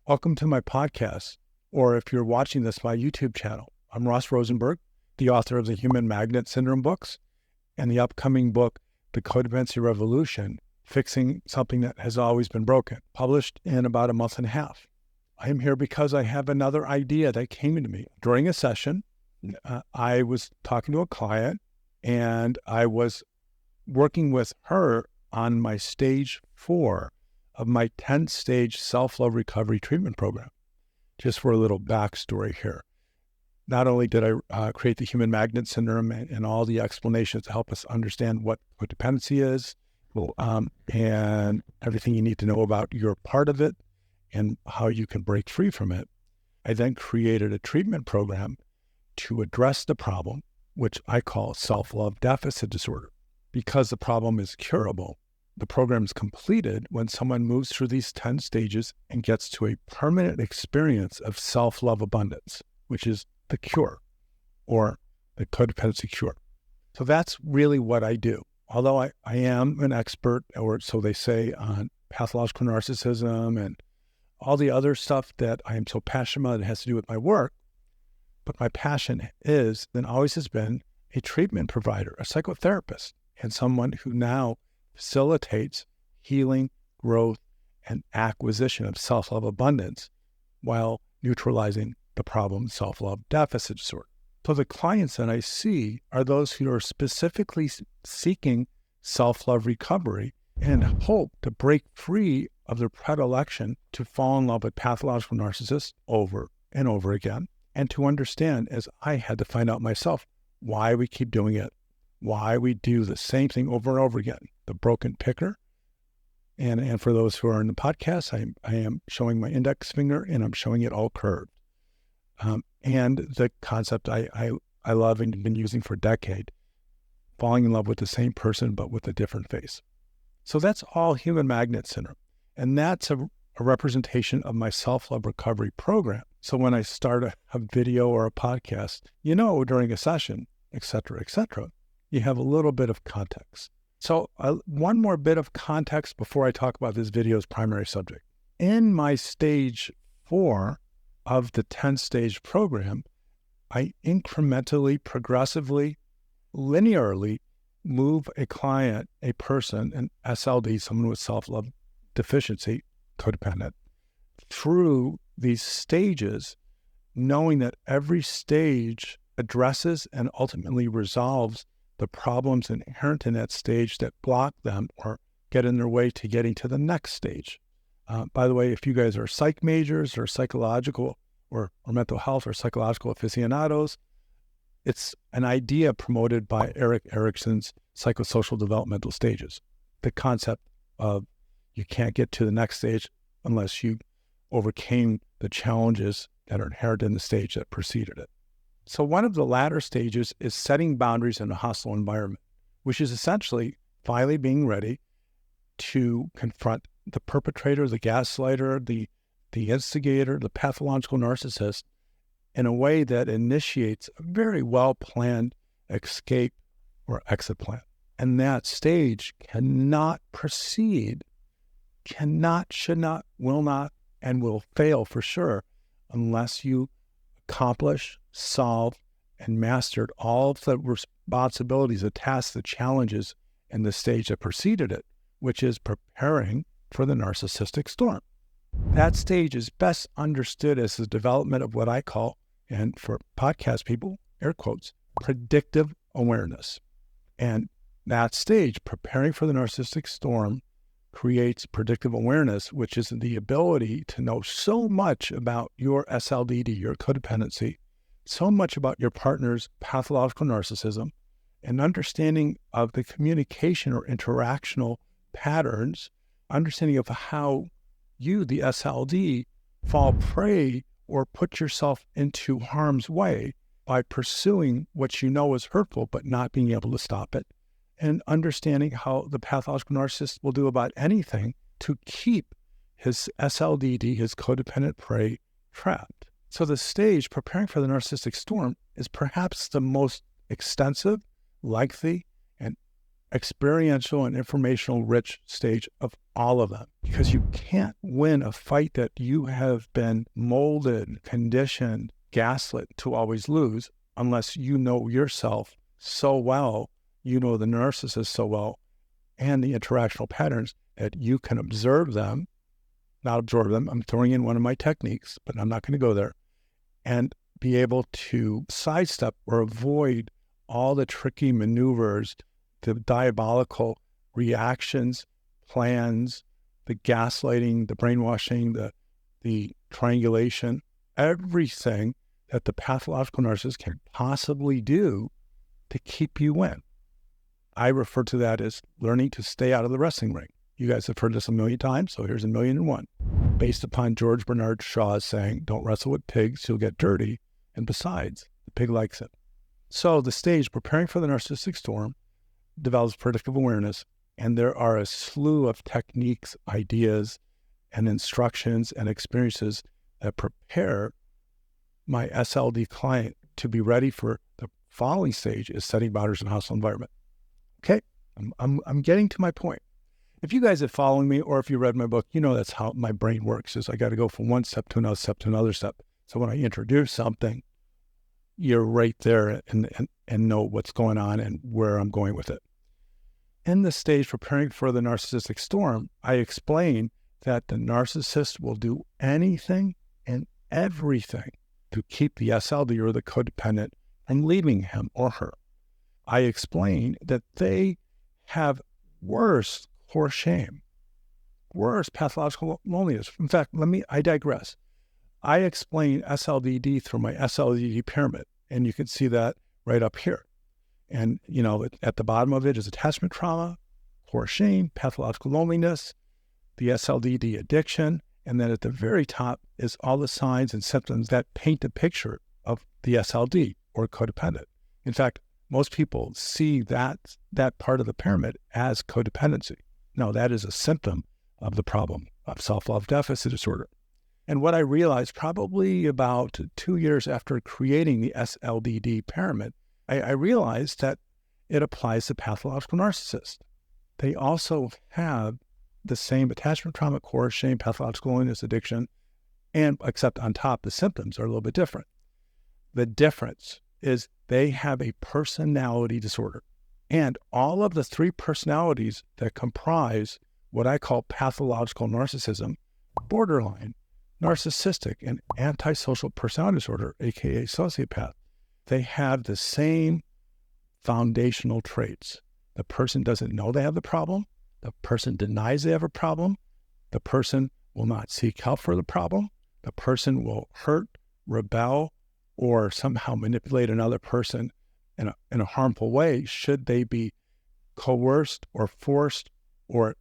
Welcome to my podcast, or if you're watching this, my YouTube channel. I'm Rosenberg, the author of the Human Magnet Syndrome books and the upcoming book, The Codependency Revolution, Fixing Something That Has Always Been Broken, published in about a month and a half. I am here because I have another idea that came to me. During a session, I was talking to a client and I was working with her on my stage 4 of my 10-stage self-love recovery treatment program. Just for a little backstory here. Not only did I create the Human Magnet Syndrome and all the explanations to help us understand what codependency is, and everything you need to know about your part of it and how you can break free from it, I then created a treatment program to address the problem, which I call self-love deficit disorder. Because the problem is curable, the program is completed when someone moves through these 10 stages and gets to a permanent experience of self-love abundance, which is the cure, or the codependency cure. So that's really what I do. Although I am an expert, or so they say, on pathological narcissism and all the other stuff that I am so passionate about that has to do with my work, but my passion is, and always has been, a treatment provider, a psychotherapist, and someone who now facilitates healing, growth, and acquisition of self-love abundance while neutralizing the problem self-love deficit disorder. So the clients that I see are those who are specifically seeking self-love recovery and hope to break free of their predilection to fall in love with pathological narcissists over and over again, and to understand, as I had to find out myself, why we keep doing it, why we do the same thing over and over again, the broken picker. And for those who are in the podcast, I am showing my index finger and I'm showing it all curved. And the concept I love and have been using for a decade, falling in love with the same person but with a different face. So that's all Human Magnet Syndrome. And that's a representation of my self-love recovery program. So when I start a video or a podcast, during a session, et cetera, you have a little bit of context. So one more bit of context before I talk about this video's primary subject. In my stage 4 of the 10-stage program, I incrementally, progressively, linearly move a client, a person, an SLD, someone with self-love deficiency, codependent, through these stages, knowing that every stage addresses and ultimately resolves the problems inherent in that stage that block them or get in their way to getting to the next stage. By the way, if you guys are psych majors or psychological or mental health or psychological aficionados, it's an idea promoted by Erik Erikson's psychosocial developmental stages. The concept of you can't get to the next stage unless you overcame the challenges that are inherent in the stage that preceded it. So one of the latter stages is setting boundaries in a hostile environment, which is essentially finally being ready to confront the perpetrator, the gaslighter, the instigator, the pathological narcissist in a way that initiates a very well-planned escape or exit plan. And that stage cannot proceed, should not, will not, and will fail for sure unless you accomplish, solve, and mastered all of the responsibilities, the tasks, the challenges in the stage that preceded it, which is preparing for the narcissistic storm. That stage is best understood as the development of what I call, and for podcast people, air quotes, predictive awareness. And that stage, preparing for the narcissistic storm, creates predictive awareness, which is the ability to know so much about your SLDD, your codependency, so much about your partner's pathological narcissism, and understanding of the communication or interactional patterns, understanding of how you, the SLD, fall prey or put yourself into harm's way by pursuing what you know is hurtful but not being able to stop it, and understanding how the pathological narcissist will do about anything to keep his SLDD, his codependent prey, trapped. So the stage preparing for the narcissistic storm is perhaps the most extensive, lengthy, and experiential and informational rich stage of all of them, because you can't win a fight that you have been molded, conditioned, gaslit to always lose unless you know yourself so well, you know the narcissist so well, and the interactional patterns that you can observe them, not absorb them. I'm throwing in one of my techniques, but I'm not going to go there, and be able to sidestep or avoid all the tricky maneuvers, the diabolical reactions, plans, the gaslighting, the brainwashing, the triangulation, everything that the pathological narcissist can possibly do to keep you in. I refer to that as learning to stay out of the wrestling ring. You guys have heard this a million times, so here's 1,000,001. Based upon George Bernard Shaw's saying, don't wrestle with pigs, you'll get dirty. And besides, the pig likes it. So the stage preparing for the narcissistic storm develops predictive awareness, and there are a slew of techniques, ideas, and instructions and experiences that prepare my SLD client to be ready for the following stage, is setting boundaries in a hostile environment. Okay, I'm getting to my point. If you guys are following me, or if you read my book, you know that's how my brain works, is I got to go from one step to another step to another step. So when I introduce something, you're right there and know what's going on and where I'm going with it. In the stage preparing for the narcissistic storm, I explain that the narcissist will do anything and everything to keep the SLD or the codependent from leaving him or her. I explain that they have worse core shame, worse pathological loneliness. In fact, I digress. I explain SLDD through my SLDD pyramid, and you can see that right up here. And, at the bottom of it is attachment trauma, core shame, pathological loneliness, the SLDD addiction, and then at the very top is all the signs and symptoms that paint a picture of the SLD or codependent. In fact, most people see that part of the pyramid as codependency. No, that is a symptom of the problem of self-love deficit disorder. And what I realized probably about 2 years after creating the SLDD pyramid, I realized that it applies to pathological narcissists. They also have the same attachment trauma, core shame, pathological loneliness, addiction, and except on top, the symptoms are a little bit different. The difference is they have a personality disorder. And all of the 3 personalities that comprise what I call pathological narcissism, borderline, narcissistic, and antisocial personality disorder, aka sociopath, they have the same foundational traits. The person doesn't know they have the problem. The person denies they have a problem. The person will not seek help for the problem. The person will hurt, rebel, or somehow manipulate another person in a harmful way should they be coerced or forced, or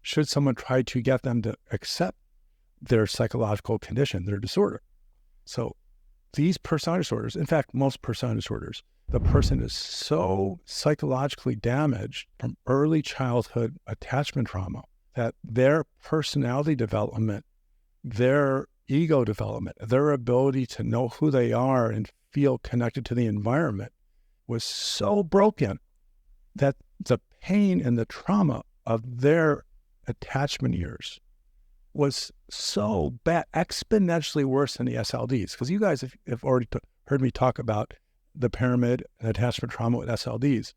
should someone try to get them to accept their psychological condition, their disorder. So these personality disorders, in fact, most personality disorders, the person is so psychologically damaged from early childhood attachment trauma that their personality development, their ego development, their ability to know who they are and feel connected to the environment was so broken that the pain and the trauma of their attachment years was so bad, exponentially worse than the SLDs. Because you guys have already heard me talk about the pyramid and attachment trauma with SLDs.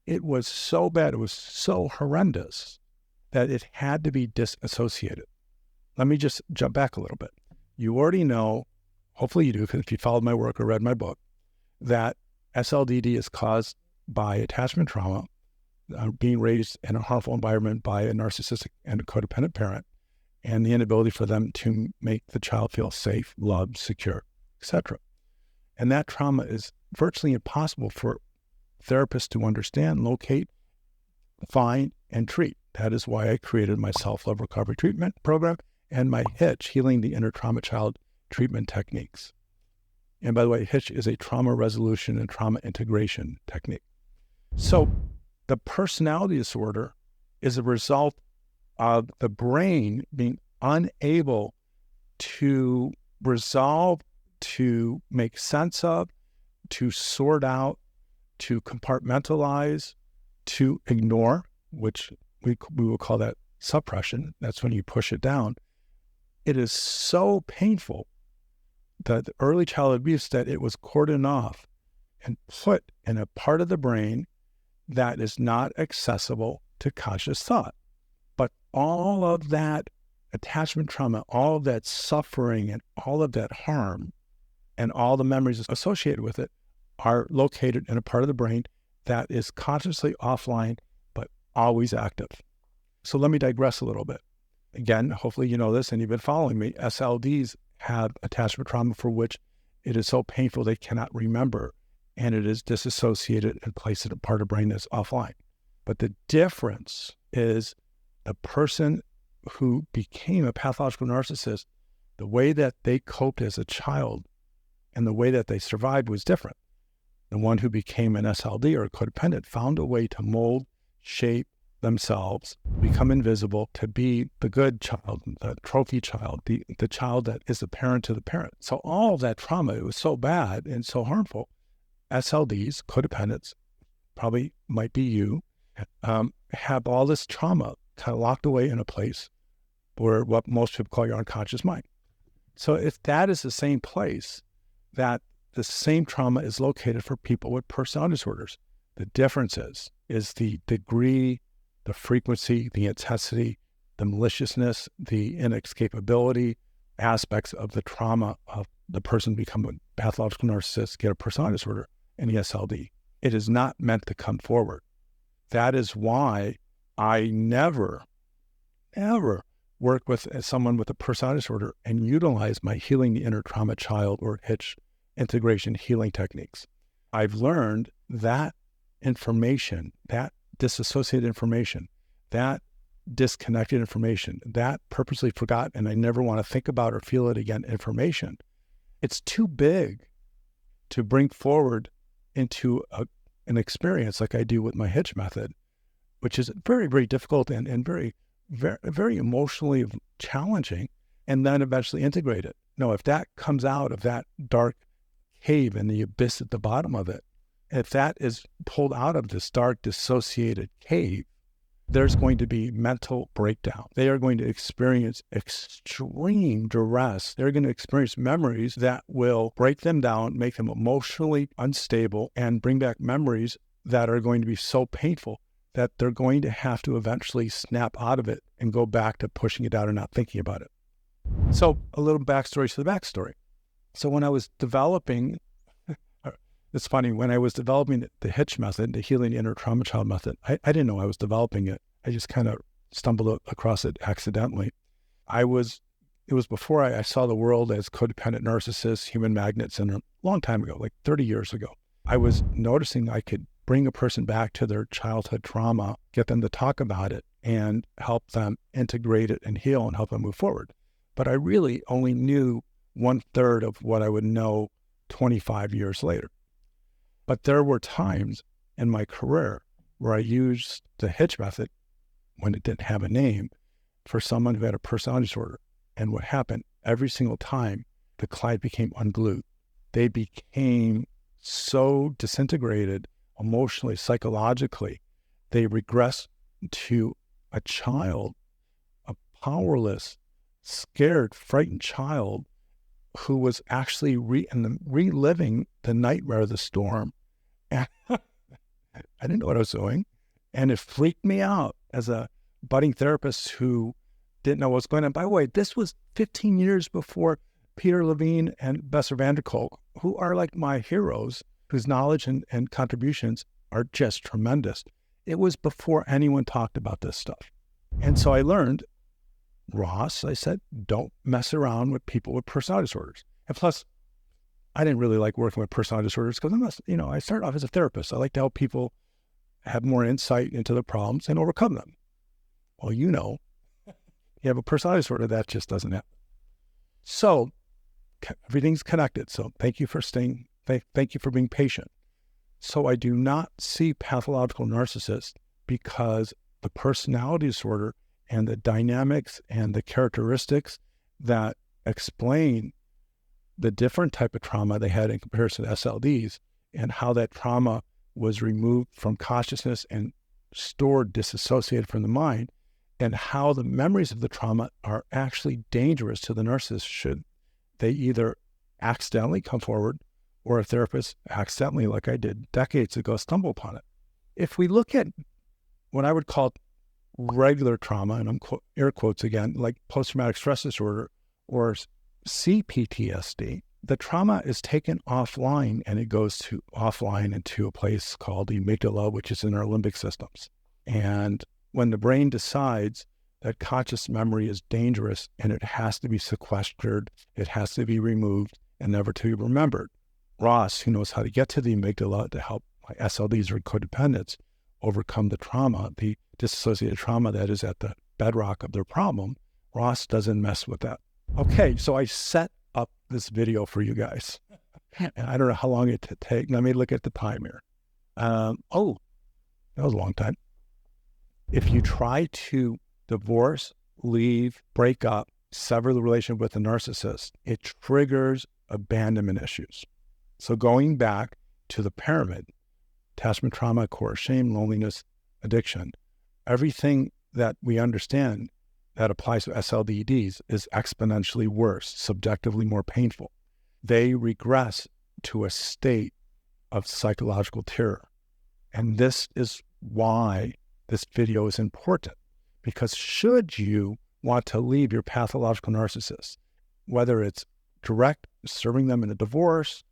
It was so bad, it was so horrendous that it had to be disassociated. Let me just jump back a little bit. You already know, hopefully you do, because if you followed my work or read my book, that SLDD is caused by attachment trauma, being raised in a harmful environment by a narcissistic and a codependent parent, and the inability for them to make the child feel safe, loved, secure, etc. And that trauma is virtually impossible for therapists to understand, locate, find, and treat. That is why I created my self-love recovery treatment program and my HITCH, Healing the Inner Trauma Child treatment techniques. And by the way, HITCH is a trauma resolution and trauma integration technique. So the personality disorder is a result of the brain being unable to resolve, to make sense of, to sort out, to compartmentalize, to ignore, which we will call that suppression. That's when you push it down. It is so painful that the early childhood abuse that it was cordoned off and put in a part of the brain that is not accessible to conscious thought. But all of that attachment trauma, all of that suffering and all of that harm and all the memories associated with it are located in a part of the brain that is consciously offline, but always active. So let me digress a little bit. Again, hopefully you know this and you've been following me. SLDs have attachment trauma for which it is so painful they cannot remember, and it is disassociated and placed in a part of the brain that's offline. But the difference is the person who became a pathological narcissist, the way that they coped as a child and the way that they survived was different. The one who became an SLD or a codependent found a way to mold, shape themselves, become invisible, to be the good child, the trophy child, the child that is the parent to the parent. So all of that trauma, it was so bad and so harmful. SLDs, codependents, probably might be you, have all this trauma kind of locked away in a place where what most people call your unconscious mind. So if that is the same place, that the same trauma is located for people with personality disorders. The difference is the degree, the frequency, the intensity, the maliciousness, the inescapability aspects of the trauma of the person become a pathological narcissist, get a personality disorder, and the SLD. It is not meant to come forward. That is why I never, ever work with someone with a personality disorder and utilize my healing the inner trauma child or hitch integration healing techniques. I've learned that information, that disassociated information, that disconnected information, that purposely forgotten, and I never want to think about or feel it again information, it's too big to bring forward into an experience like I do with my hitch method, which is very, very difficult and very, very, very emotionally challenging, and then eventually integrate it. No, if that comes out of that dark cave and the abyss at the bottom of it, if that is pulled out of this dark, dissociated cave, there's going to be mental breakdown. They are going to experience extreme duress. They're going to experience memories that will break them down, make them emotionally unstable, and bring back memories that are going to be so painful that they're going to have to eventually snap out of it and go back to pushing it out and not thinking about it. So a little backstory to the backstory. So when I was developing, it's funny, when I was developing the hitch method, the healing the inner trauma child method, I didn't know I was developing it. I just kind of stumbled across it accidentally. It was before I saw the world as codependent narcissists, human magnet syndrome, a long time ago, like 30 years ago. I was noticing I could bring a person back to their childhood trauma, get them to talk about it, and help them integrate it and heal and help them move forward. But I really only knew 1/3 of what I would know 25 years later. But there were times in my career where I used the hitch method when it didn't have a name for someone who had a personality disorder. And what happened every single time, the client became unglued. They became so disintegrated emotionally, psychologically. They regressed to a child, a powerless, scared, frightened child who was actually reliving the nightmare of the storm. And I didn't know what I was doing. And it freaked me out as a budding therapist who didn't know what was going on. By the way, this was 15 years before Peter Levine and Bessel van der Kolk, who are like my heroes, whose knowledge and contributions are just tremendous. It was before anyone talked about this stuff. And so I learned, Ross, I said, don't mess around with people with personality disorders. And plus, I didn't really like working with personality disorders because I started off as a therapist. I like to help people have more insight into the problems and overcome them. Well, you have a personality disorder, that just doesn't happen. So everything's connected. So thank you for staying. Thank you for being patient. So I do not see pathological narcissists because the personality disorder and the dynamics and the characteristics that explain the different type of trauma they had in comparison to SLDs and how that trauma was removed from consciousness and stored, disassociated from the mind, and how the memories of the trauma are actually dangerous to the narcissist should they either accidentally come forward or a therapist accidentally, like I did decades ago, stumble upon it. If we look at what I would call regular trauma, and I'm air quotes again, like post-traumatic stress disorder or CPTSD, the trauma is taken offline and it goes offline into a place called the amygdala, which is in our limbic systems. And when the brain decides that conscious memory is dangerous and it has to be sequestered, it has to be removed and never to be remembered, Ross, who knows how to get to the amygdala to help my SLDs or codependents overcome the trauma, the dissociated trauma that is at the bedrock of their problem, Ross doesn't mess with that. Okay, so I set up this video for you guys. And I don't know how long it to take. Let me look at the time here. Oh, that was a long time. If you try to divorce, leave, break up, sever the relationship with a narcissist, it triggers abandonment issues. So going back to the pyramid, attachment trauma, coerce, shame, loneliness, addiction, everything that we understand that applies to SLDDs is exponentially worse, subjectively more painful. They regress to a state of psychological terror. And this is why this video is important, because should you want to leave your pathological narcissist, whether it's direct, serving them in a divorce,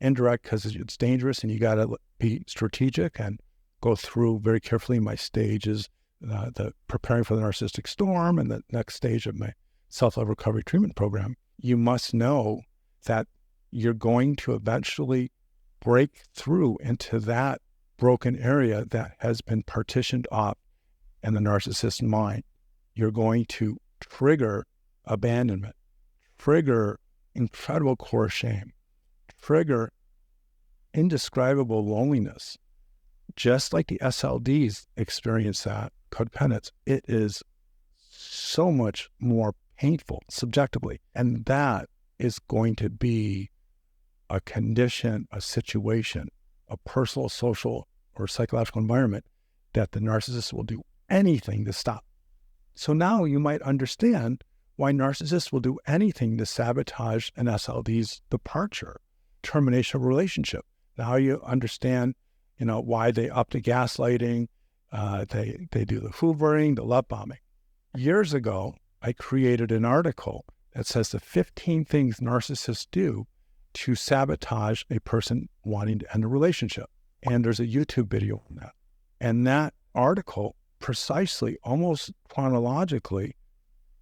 indirect because it's dangerous and you got to be strategic and go through very carefully my stages, the preparing for the narcissistic storm and the next stage of my self-love recovery treatment program, you must know that you're going to eventually break through into that broken area that has been partitioned off in the narcissist's mind. You're going to trigger abandonment, trigger incredible core shame, trigger indescribable loneliness. Just like the SLDs experience that, codependents, it is so much more painful subjectively. And that is going to be a condition, a situation, a personal, social, or psychological environment that the narcissist will do anything to stop. So now you might understand why narcissists will do anything to sabotage an SLD's departure, termination of a relationship. Now you understand, why they up the gaslighting, they do the hoovering, the love bombing. Years ago, I created an article that says the 15 things narcissists do to sabotage a person wanting to end a relationship. And there's a YouTube video on that. And that article precisely, almost chronologically,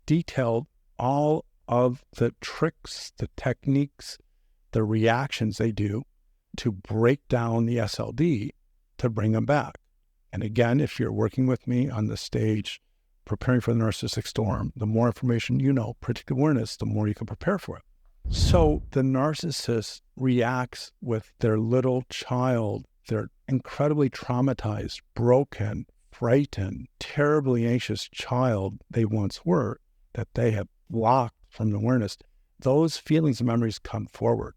detailed all of the tricks, the techniques, the reactions they do to break down the SLD to bring them back. And again, if you're working with me on the stage, preparing for the narcissistic storm, the more information you know, predictive awareness, the more you can prepare for it. So the narcissist reacts with their little child, their incredibly traumatized, broken, frightened, terribly anxious child they once were, that they have blocked from the awareness. Those feelings and memories come forward.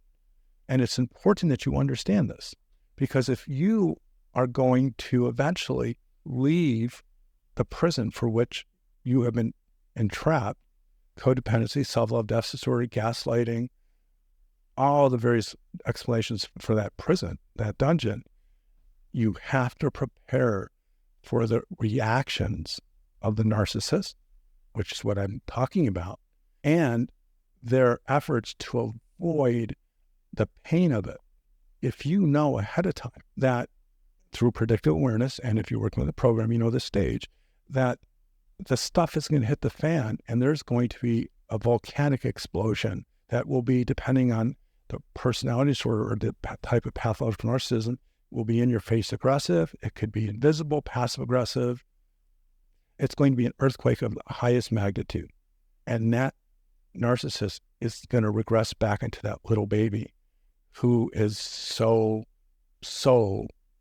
And it's important that you understand this, because if you are going to eventually leave the prison for which you have been entrapped, codependency, self-love deficit disorder, gaslighting, all the various explanations for that prison, that dungeon, you have to prepare for the reactions of the narcissist, which is what I'm talking about, and their efforts to avoid the pain of it. If you know ahead of time that through predictive awareness, and if you're working with a program, you know the stage, that the stuff is going to hit the fan and there's going to be a volcanic explosion that will be, depending on the personality disorder or the type of pathological narcissism, will be in your face aggressive. It could be invisible, passive aggressive. It's going to be an earthquake of the highest magnitude. And that narcissist is going to regress back into that little baby who is so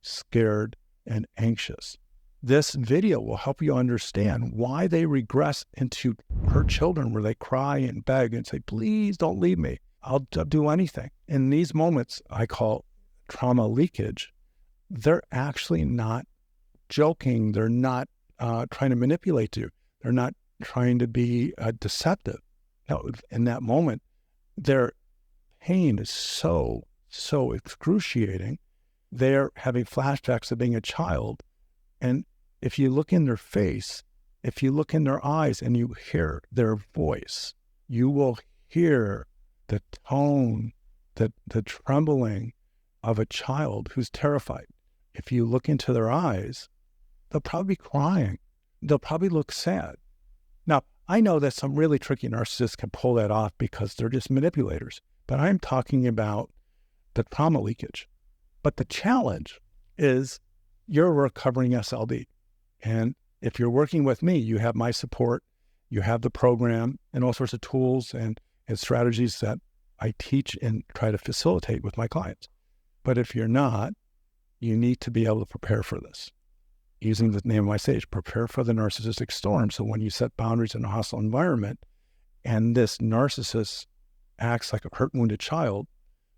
scared and anxious. This video will help you understand why they regress into hurt children, where they cry and beg and say, please don't leave me. I'll do anything. In these moments I call trauma leakage, they're actually not joking. They're not trying to manipulate you. They're not trying to be deceptive. No, in that moment, their pain is so excruciating. They're having flashbacks of being a child. And if you look in their face, if you look in their eyes and you hear their voice, you will hear the tone, the trembling of a child who's terrified. If you look into their eyes, they'll probably be crying. They'll probably look sad. Now, I know that some really tricky narcissists can pull that off because they're just manipulators, but I'm talking about the trauma leakage. But the challenge is you're a recovering SLD. And if you're working with me, you have my support, you have the program and all sorts of tools and strategies that I teach and try to facilitate with my clients. But if you're not, you need to be able to prepare for this. Using the name of my stage, prepare for the narcissistic storm. So when you set boundaries in a hostile environment and this narcissist acts like a hurt, wounded child,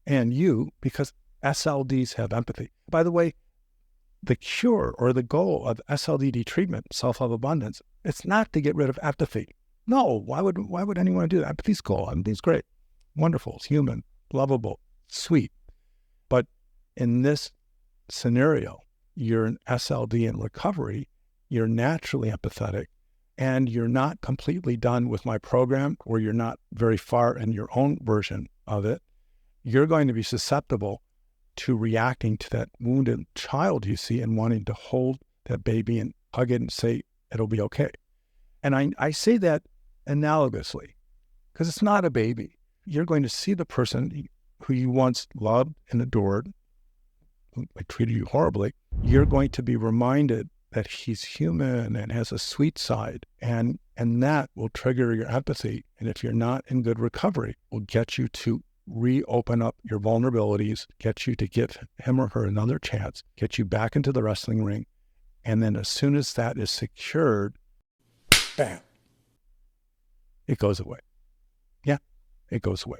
and you, because SLDs have empathy. By the way, the cure or the goal of SLD treatment, self-love abundance, it's not to get rid of empathy. No, why would anyone do that? Empathy's cool. Empathy's great. Wonderful. It's human, lovable, sweet. But in this scenario, you're an SLD in recovery, you're naturally empathetic, and you're not completely done with my program, or you're not very far in your own version of it. You're going to be susceptible to reacting to that wounded child you see and wanting to hold that baby and hug it and say, it'll be okay. And I say that analogously because it's not a baby. You're going to see the person who you once loved and adored, who treated you horribly. You're going to be reminded that he's human and has a sweet side, and that will trigger your empathy. And if you're not in good recovery, will get you to reopen up your vulnerabilities, get you to give him or her another chance, get you back into the wrestling ring. And then as soon as that is secured, bam, it goes away. Yeah, it goes away.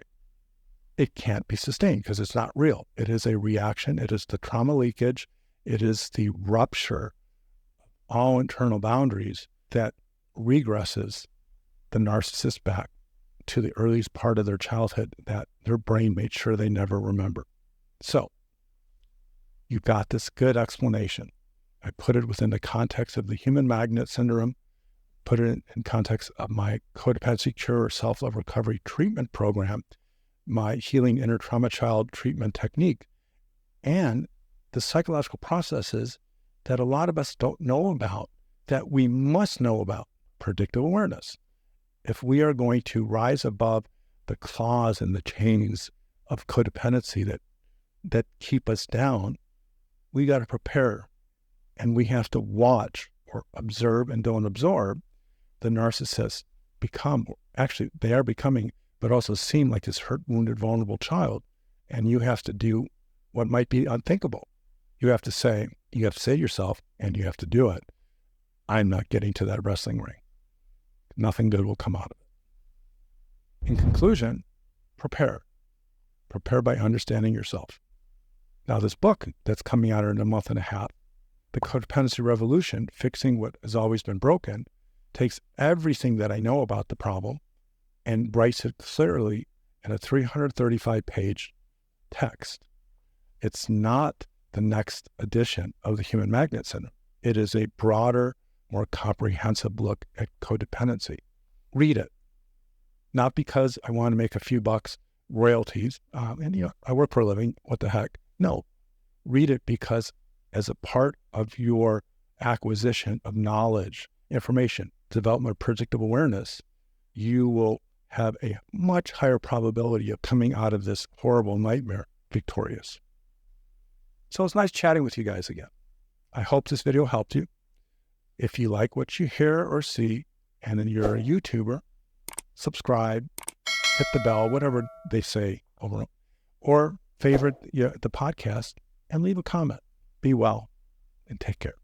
It can't be sustained because it's not real. It is a reaction. It is the trauma leakage. It is the rupture of all internal boundaries that regresses the narcissist back to the earliest part of their childhood that their brain made sure they never remember. So you got this good explanation. I put it within the context of the human magnet syndrome, put it in context of my codependency cure or self-love recovery treatment program, my healing inner trauma child treatment technique, and the psychological processes that a lot of us don't know about that we must know about. Predictive awareness. If we are going to rise above the claws and the chains of codependency that keep us down, we got to prepare, and we have to watch or observe and don't absorb the narcissists become. Actually, they are becoming, but also seem like this hurt, wounded, vulnerable child. And you have to do what might be unthinkable. You have to say to yourself, and you have to do it, I'm not getting to that wrestling ring. Nothing good will come out of it. In conclusion, prepare. Prepare by understanding yourself. Now, this book that's coming out in a month and a half, The Codependency Revolution, Fixing What Has Always Been Broken, takes everything that I know about the problem and writes it clearly in a 335-page text. It's not the next edition of the Human Magnet Syndrome. It is a broader, more comprehensive look at codependency. Read it. Not because I want to make a few bucks, royalties, and I work for a living, what the heck. No, read it because as a part of your acquisition of knowledge, information, development of predictive awareness, you will have a much higher probability of coming out of this horrible nightmare victorious. So it's nice chatting with you guys again. I hope this video helped you. If you like what you hear or see, and then you're a YouTuber, subscribe, hit the bell, whatever they say over, or favorite the podcast and leave a comment. Be well and take care.